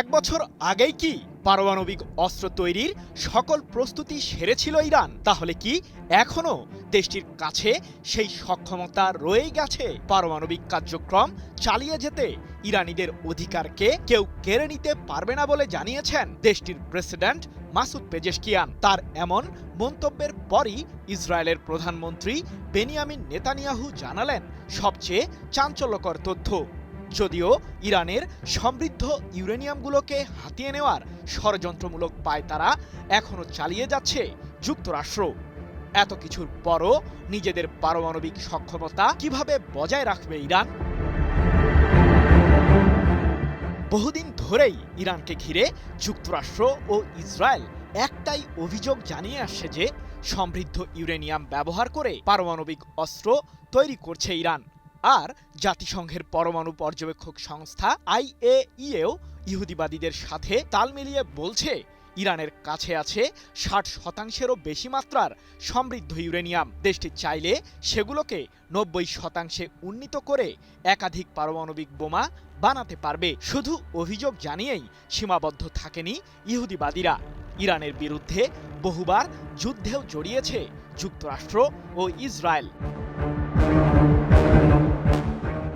এক বছর আগেই কি পারমাণবিক অস্ত্র তৈরির সকল প্রস্তুতি সেরেছিল ইরান? তাহলে কি এখনো দেশটির কাছে সেই সক্ষমতা রয়ে গেছে পারমাণবিক কার্যক্রম চালিয়ে যেতে ইরানিদের অধিকারকে কেউ কেড়ে নিতে পারবে না বলে জানিয়েছেন দেশটির প্রেসিডেন্ট মাসুদ পেজেশকিয়ান। তার এমন মন্তব্যের পরই ইসরায়েলের প্রধানমন্ত্রী বেনিয়ামিন নেতানিয়াহু জানালেন সবচেয়ে চাঞ্চল্যকর তথ্য। যদিও ইরানের সমৃদ্ধ ইউরেনিয়ামগুলোকে হাতিয়ে নেওয়ার ষড়যন্ত্রমূলক পায়তারা এখনো চালিয়ে যাচ্ছে যুক্তরাষ্ট্র। এত কিছুর পরও নিজেদের পারমাণবিক সক্ষমতা কিভাবে বজায় রাখবে ইরান? বহুদিন ধরেই ইরানকে ঘিরে যুক্তরাষ্ট্র ও ইসরায়েল একটাই অভিযোগ জানিয়ে আসছে যে সমৃদ্ধ ইউরেনিয়াম ব্যবহার করে পারমাণবিক অস্ত্র তৈরি করছে ইরান। আর জাতিসংঘের পরমাণু পর্যবেক্ষক সংস্থা IAEA ইহুদিবাদীদের সাথে তাল মিলিয়ে বলছে ইরানের কাছে আছে 60%-এরও বেশি মাত্রার সমৃদ্ধ ইউরেনিয়াম। দেশটি চাইলে সেগুলোকে 90%-এ উন্নীত করে একাধিক পারমাণবিক বোমা বানাতে পারবে। শুধু অভিযোগ জানিয়েই সীমাবদ্ধ থাকেনি ইহুদিবাদীরা। ইরানের বিরুদ্ধে বহুবার যুদ্ধেও জড়িয়েছে যুক্তরাষ্ট্র ও ইসরায়েল।